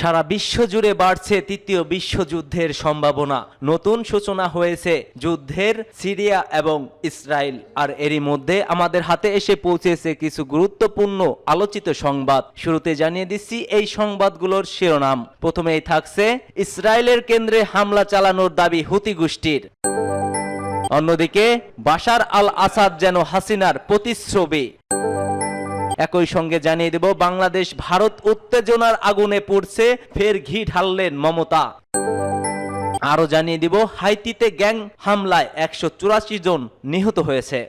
সারা বিশ্ব জুড়ে বাড়ছে তৃতীয় বিশ্বযুদ্ধের সম্ভাবনা। নতুন সূচনা হয়েছে যুদ্ধের সিরিয়া এবং ইসরায়েল। আর এরই মধ্যে আমাদের হাতে এসে পৌঁছেছে কিছু গুরুত্বপূর্ণ আলোচিত সংবাদ। শুরুতে জানিয়ে দিচ্ছি এই সংবাদগুলোর শিরোনাম। প্রথমেই থাকছে ইসরায়েলের কেন্দ্রে হামলা চালানোর দাবি হুতি গোষ্ঠীর। অন্যদিকে বাশার আল আসাদ যেন হাসিনার প্রতিচ্ছবি। একই সঙ্গে জানিয়ে দেব বাংলাদেশ ভারত উত্তেজনার আগুনে পুড়ছে, ফের ঘি ঢাললেন মমতা। আরো জানিয়ে দিব হাইতিতে গ্যাং হামলায় 184 জন নিহত হয়েছে।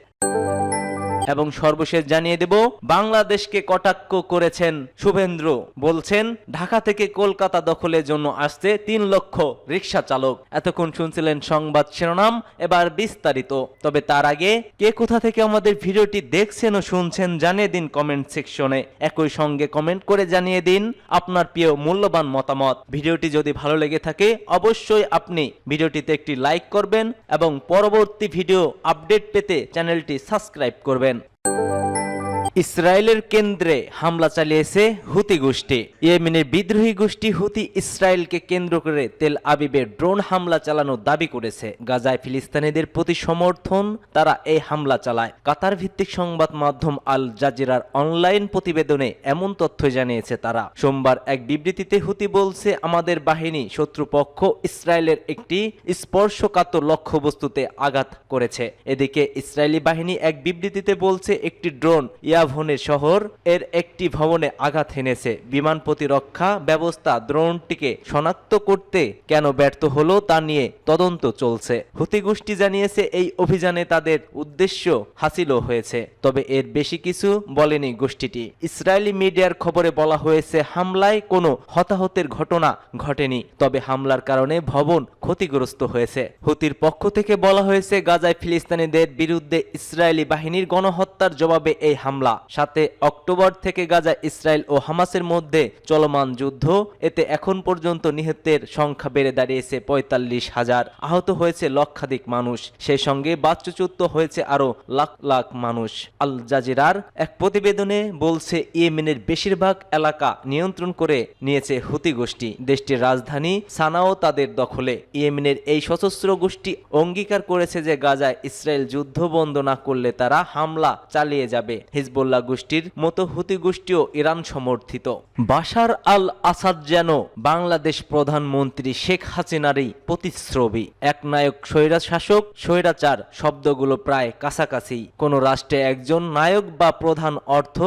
এবং সর্বশেষ জানিয়ে দেব বাংলাদেশকে কটাক্ষ করেছেন শুভেন্দ্র, বলছেন ঢাকা থেকে কলকাতা দখলের জন্য আসছে 3 লক্ষ রিকশা চালক। এতক্ষণ শুনছিলেন সংবাদ শিরোনাম, এবার বিস্তারিত। তবে তার আগে কে কোথা থেকে আমাদের ভিডিওটি দেখছেন ও শুনছেন জানিয়ে দিন কমেন্ট সেকশনে। একই সঙ্গে কমেন্ট করে জানিয়ে দিন আপনার প্রিয় মূল্যবান মতামত। ভিডিওটি যদি ভালো লেগে থাকে অবশ্যই আপনি ভিডিওটিতে একটি লাইক করবেন এবং পরবর্তী ভিডিও আপডেট পেতে চ্যানেলটি সাবস্ক্রাইব করবেন। ইসরায়েলের কেন্দ্রে হামলা চালিয়েছে হুতি গোষ্ঠী। ইয়েমেনের বিদ্রোহী গোষ্ঠী হুতি ইসরায়েলকে কেন্দ্র করে তেল আবিবে ড্রোন হামলা চালানোর দাবি করেছে। গাজায় ফিলিস্তিনিদের প্রতি সমর্থন তারা এই হামলা চালায়। কাতার ভিত্তিক সংবাদ মাধ্যম আল জাজিরার অনলাইন প্রতিবেদনে এমন তথ্য জানিয়েছে তারা। সোমবার এক বিবৃতিতে হুতি বলছে, আমাদের বাহিনী শত্রুপক্ষ ইসরায়েলের একটি স্পর্শকাতর লক্ষ্যবস্তুতে আঘাত করেছে। এদিকে ইসরায়েলি বাহিনী এক বিবৃতিতে বলছে একটি ড্রোন ইয়াভনের শহর এর একটি ভবনে আঘাত হেনেছে। বিমান প্রতিরক্ষা ব্যবস্থা ড্রোনটিকে শনাক্ত করতে কেন ব্যর্থ হলো তা নিয়ে তদন্ত চলছে। হুতি গোষ্ঠী জানিয়েছে এই অভিযানে তাদের উদ্দেশ্য হাসিলও হয়েছে, তবে এর বেশি কিছু বলেনি গোষ্ঠীটি। ইসরায়েলি মিডিয়ার খবরে বলা হয়েছে হামলায় কোনো হতাহতের ঘটনা ঘটেনি, তবে হামলার কারণে ভবন ক্ষতিগ্রস্ত হয়েছে। হুতির পক্ষ থেকে বলা হয়েছে গাজায় ফিলিস্তিনিদের বিরুদ্ধে ইসরায়েলি বাহিনীর গণহত্যার জবাবে এই হামলা। 7 অক্টোবর থেকে গাজা ইসরায়েল ও হামাসের মধ্যে চলমান যুদ্ধ, এতে এখন পর্যন্ত নিহতের সংখ্যা বেড়ে দাঁড়িয়েছে 45,000। আহত হয়েছে লক্ষাধিক মানুষ, সেই সঙ্গে বাস্তুচ্যুত হয়েছে আরো লাখ লাখ মানুষ। আল জাজিরার এক প্রতিবেদনে বলছে ইয়েমেনের বেশিরভাগ এলাকা নিয়ন্ত্রণ করে নিয়েছে হুতি গোষ্ঠী। দেশটির রাজধানী সানাও তাদের দখলে। ইয়েমেনের এই সশস্ত্র গোষ্ঠী অঙ্গীকার করেছে যে গাজায় ইসরায়েল যুদ্ধ বন্ধ না করলে তারা হামলা চালিয়ে যাবে। হিজবুল্লাহ গোষ্ঠীর মতো হুতি গোষ্ঠীও ইরান সমর্থিত। বাশার আল আসাদ যেন বাংলাদেশ প্রধানমন্ত্রী শেখ হাসিনারই প্রতিচ্ছবি। একনায়ক স্বৈরশাসক স্বৈরাচার শব্দগুলো প্রায় কাছাকাছি। কোন রাষ্ট্রে একজন নায়ক বা প্রধান অর্থ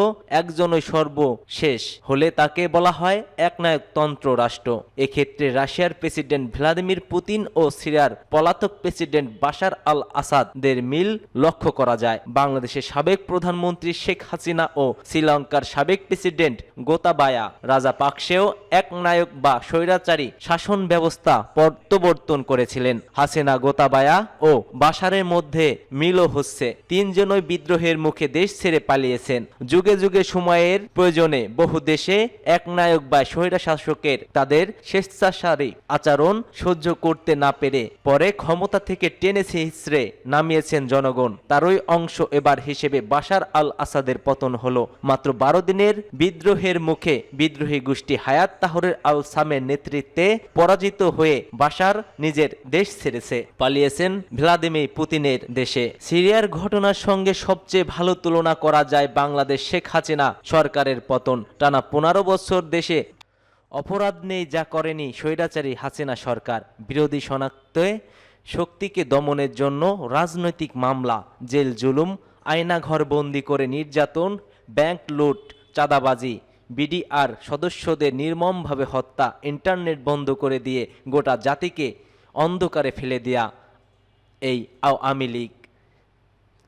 একজনই সর্বশেষ হলে তাকে বলা হয় একনায়কতন্ত্র রাষ্ট্র। এক্ষেত্রে রাশিয়ার প্রেসিডেন্ট ভ্লাদিমির পুতিন ও সিরিয়ার পলাতক প্রেসিডেন্ট বাশার আল আসাদের মিল লক্ষ্য করা যায়। বাংলাদেশের সাবেক প্রধানমন্ত্রী শেখ হাসিনা ও শ্রীলঙ্কার সাবেক প্রেসিডেন্ট গোতাবায়া রাজাপাকসেও একনায়ক বা স্বৈরাচারী শাসন ব্যবস্থা প্রবর্তন করেছিলেন। হাসিনা গোতাবায়া ও বাশারের মধ্যে মিলও হচ্ছে। 3 জনই বিদ্রোহের মুখে দেশ ছেড়ে পালিয়েছেন। যুগে যুগে সময়ের প্রয়োজনে বহু দেশে একনায়ক বা স্বৈরশাসকের তাদের স্বেচ্ছাচারী আচরণ সহ্য করতে না পেরে পরে ক্ষমতা থেকে টেনে হিঁচড়ে নামিয়েছেন জনগণ। তারই অংশ এবার হিসেবে বাশার আল আসাদের পতন হলো। মাত্র 12 দিনের বিদ্রোহের মুখে বিদ্রোহী গোষ্ঠী হায়াত তাহরের আল সামের নেতৃত্বে পরাজিত হয়ে বাশার নিজের দেশ ছেড়েছে, পালিয়েছেন ভ্লাদিমির পুতিনের দেশে। সিরিয়ার ঘটনার সঙ্গে সবচেয়ে ভালো তুলনা করা যায় বাংলাদেশ শেখ হাসিনা সরকারের পতন। টানা 15 বছর দেশে অপরাধ নেই যা করেনি স্বৈরাচারী হাসিনা সরকার। বিরোধী শনাক্তে শক্তিকে দমনের জন্য রাজনৈতিক মামলা, জেল জুলুম, আয়নাঘর বন্দি করে নির্যাতন, ব্যাংক লুট, চাঁদাবাজি, বিডিআর সদস্যদের নির্মমভাবে হত্যা, ইন্টারনেট বন্ধ করে দিয়ে গোটা জাতিকে অন্ধকারে ফেলে দেয়া এই আওয়ামী লীগ।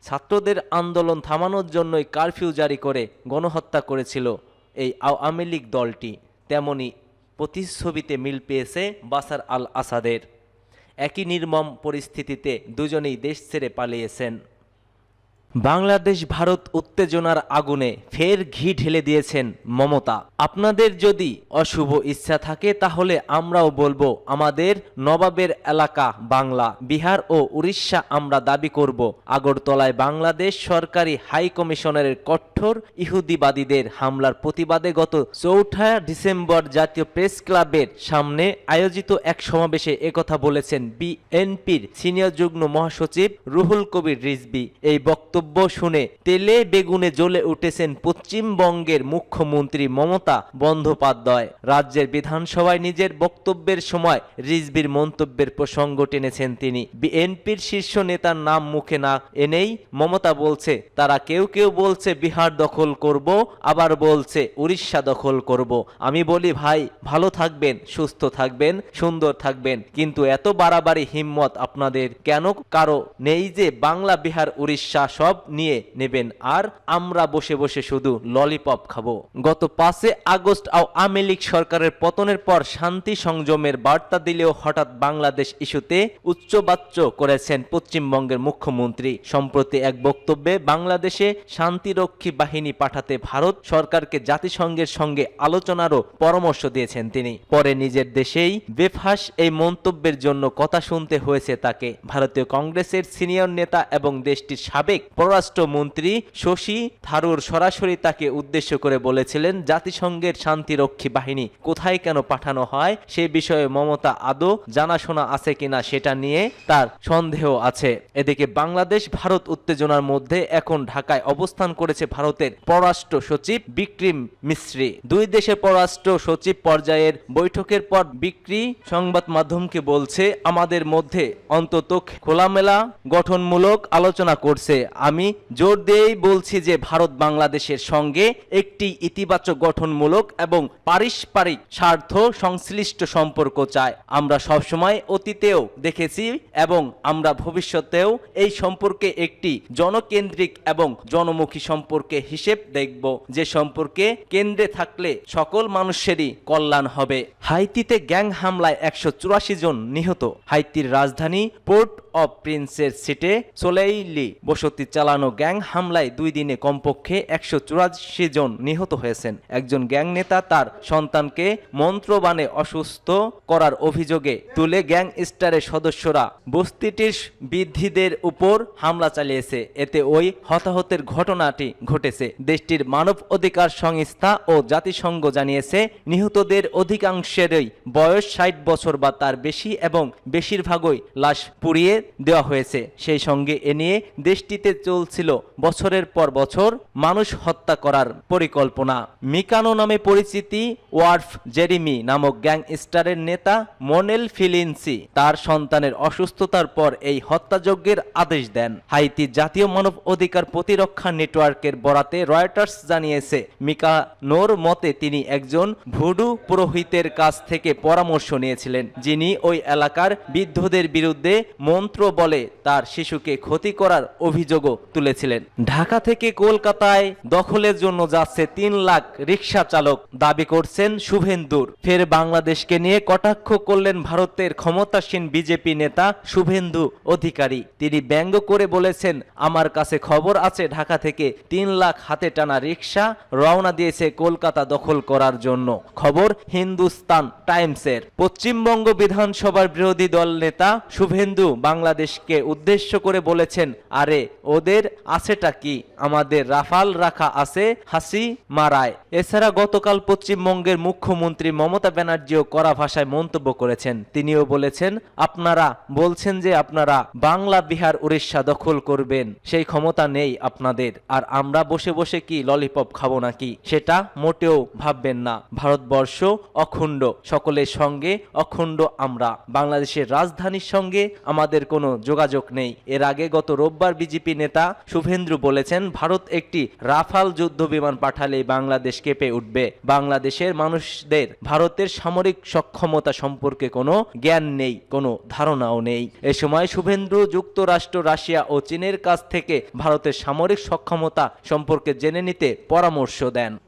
ছাত্রদের আন্দোলন থামানোর জন্যই কারফিউ জারি করে গণহত্যা করেছিল এই আওয়ামী লীগ দলটি। তেমনি প্রতিচ্ছবিতে মিল পেয়েছে বাশার আল আসাদের। একই নির্মম পরিস্থিতিতে দুজনেই দেশ ছেড়ে পালিয়েছেন। বাংলাদেশ ভারত উত্তেজনার আগুনে ফের ঘি ঢেলে দিয়েছেন মমতা। আপনাদের যদি অশুভ ইচ্ছা থাকে তাহলে আমরাও বলবো, আমাদের নবাবের এলাকা বাংলা, বিহার ও উড়িষ্যা আমরা দাবি করব। আগরতলায় বাংলাদেশ সরকারি হাই কমিশনারের কঠোর ইহুদিবাদীদের হামলার প্রতিবাদে গত ৪ ডিসেম্বর জাতীয় প্রেস ক্লাবের সামনে আয়োজিত এক সমাবেশে একথা বলেছেন বিএনপির সিনিয়র যুগ্ম মহাসচিব রুহুল কবির রিজভী। এই বক্তব্য শুনে তেলে বেগুনে জ্বলে উঠেছেন পশ্চিমবঙ্গের মুখ্যমন্ত্রী মমতা বন্দ্যোপাধ্যায়। রাজ্যের বিধানসভায় নিজের বক্তব্যের সময় রিজভীর মন্তব্যের প্রসঙ্গ টেনেছেন তিনি। বিএনপির শীর্ষ নেতার নাম মুখে না এনেই মমতা বলছে, তারা কেউ কেউ বলছে বিহার দখল করব, আবার বলছে উড়িষ্যা দখল করব। আমি বলি, ভাই ভালো থাকবেন, সুস্থ থাকবেন, সুন্দর থাকবেন, কিন্তু এত বাড়াবাড়ি হিম্মত আপনাদের কেন? কারো নেই যে বাংলা, বিহার, উড়িষ্যা সব নিয়ে নেবেন আর আমরা বসে বসে শুধু ললিপপ খাবো। গত 5 আগস্ট আওয়ামী লীগ সরকারের পতনের পর শান্তি সংযমের বার্তা দিলেও হঠাৎ বাংলাদেশ ইস্যুতে উচ্চবাচ্য করেছেন পশ্চিমবঙ্গের মুখ্যমন্ত্রী। সম্প্রতি এক বক্তব্যে বাংলাদেশে শান্তিরক্ষী বাহিনী পাঠাতে ভারত সরকারকে জাতিসংঘের সঙ্গে আলোচনারও পরামর্শ দিয়েছেন তিনি। পরে নিজের দেশেই বেফাঁস এই মন্তব্যের জন্য কথা শুনতে হয়েছে তাকে। ভারতীয় কংগ্রেসের সিনিয়র নেতা এবং দেশটির সাবেক পররাষ্ট্রমন্ত্রী শশী থারুর সরাসরি তাকে উদ্দেশ্য করে বলেছিলেন, জাতিসংঘের শান্তিরক্ষী বাহিনী কোথায় কেন পাঠানো হয় সে বিষয়ে মমতা আদৌ জানাশোনা আছে কিনা সেটা নিয়ে তার সন্দেহ আছে। এদিকে বাংলাদেশ ভারত উত্তেজনার মধ্যে এখন ঢাকায় অবস্থান করেছে ভারতের পররাষ্ট্র সচিব বিক্রম মিশ্রি। দুই দেশের পররাষ্ট্র সচিব পর্যায়ের বৈঠকের পর বিক্রি সংবাদ মাধ্যমকে বলছে, আমাদের মধ্যে অন্তত খোলামেলা গঠনমূলক আলোচনা করছে। আমি জোর দিয়েই বলছি যে ভারত বাংলাদেশের সঙ্গে একটি ইতিবাচক গঠনমূলক এবং পারস্পরিক স্বার্থ সংশ্লিষ্ট সম্পর্ক চায়। আমরা সবসময় অতীতেও দেখেছি এবং আমরা ভবিষ্যতেও এই সম্পর্কে একটি জনকেন্দ্রিক এবং জনমুখী সম্পর্কে হিসেব দেখব, যে সম্পর্কে কেন্দ্রে থাকলে সকল মানুষেরই কল্যাণ হবে। হাইতিতে গ্যাং হামলায় 184 জন নিহত। হাইতির রাজধানী পোর্ট অব প্রিন্সের সিটে সোলেইলি বসতি চালানো গ্যাং হামলায় 2 দিনে কমপক্ষে 184 জন নিহত হয়েছেন। একজন গ্যাং নেতা তার সন্তানকে মন্ত্রবাণে অসুস্থ করার অভিযোগে তুলে গ্যাংস্টারের সদস্যরা বস্তিটির বৃদ্ধিদের উপর হামলা চালিয়েছে। এতে ওই হতাহতের ঘটনাটি ঘটেছে। দেশটির মানব অধিকার সংস্থা ও জাতিসংঘ জানিয়েছে, নিহতদের অধিকাংশেরই বয়স 60 বছর বা তার বেশি এবং বেশিরভাগই লাশ পুড়িয়ে দেওয়া হয়েছে। সেই সঙ্গে এ নিয়ে দেশটিতে চলছিল বছরের পর বছর মানুষ হত্যা করার পরিকল্পনা। মিকানো নামে পরিচিতি ওয়ার্ফ জেরিমি নামক গ্যাংস্টারের নেতা মনেল ফিলিন্সি তার সন্তানের অসুস্থতার পর এই হত্যাযজ্ঞের আদেশ দেন। হাইতি জাতীয় মানব অধিকার প্রতিরক্ষা নেটওয়ার্কের বরাতে রয়টার্স জানিয়েছে, মিকানোর মতে তিনি একজন ভুডু পুরোহিতের কাছ থেকে পরামর্শ নিয়েছিলেন, যিনি ওই এলাকার বৃদ্ধদের বিরুদ্ধে মন্ত্র বলে তার শিশুকে ক্ষতি করার অভিযোগও তুলেছিলেন। ঢাকা থেকে কলকাতায় দখলের জন্য যাচ্ছে 3 লাখ রিকশা চালক, দাবি করছেন শুভেন্দুর। ফের বাংলাদেশকে নিয়ে কটাক্ষ করলেন ভারতের ক্ষমতাসীন বিজেপি নেতা শুভেন্দু অধিকারী। তিনি ব্যঙ্গ করে বলেছেন, আমার কাছে খবর আছে ঢাকা থেকে 3 লাখ হাতে টানা রিকশা রওনা দিয়েছে কলকাতা দখল করার জন্য। খবর হিন্দুস্তান টাইমসের। পশ্চিমবঙ্গ বিধানসভার বিরোধী দল নেতা শুভেন্দু বাংলাদেশকে উদ্দেশ্য করে বলেছেন, আরে ওদের আছেটা কি, আমাদের রাফাল রাখা আছে হাসি মারায়। এছাড়া গতকাল পশ্চিমবঙ্গের মুখ্যমন্ত্রী মমতা ব্যানার্জিও কড়া ভাষায় মন্তব্য করেছেন। তিনিও বলেছেন, আপনারা বলছেন যে আপনারা বাংলা, বিহার, উড়িষ্যা দখল করবেন, সেই ক্ষমতা নেই আপনাদের, আর আমরা বসে বসে কি ললিপপ খাবো নাকি, সেটা মোটেও ভাববেন না। ভারতবর্ষ অখণ্ড, সকলের সঙ্গে অখণ্ড আমরা। বাংলাদেশের রাজধানীর সঙ্গে আমাদের কোনো যোগাযোগ নেই। এর আগে গত রোববার বিজেপি নেতা শুভেন্দু বলেছেন, ভারত একটি রাফাল যুদ্ধ বিমান পাঠালেই বাংলাদেশ কেঁপে উঠবে। বাংলাদেশের মানুষদের ভারতের সামরিক সক্ষমতা সম্পর্কে কোনো জ্ঞান নেই, কোনো ধারণাও নেই। এ সময় শুভেন্দু যুক্তরাষ্ট্র, রাশিয়া ও চীনের কাছ থেকে ভারতের সামরিক সক্ষমতা সম্পর্কে জেনে নিতে পরামর্শ দেন।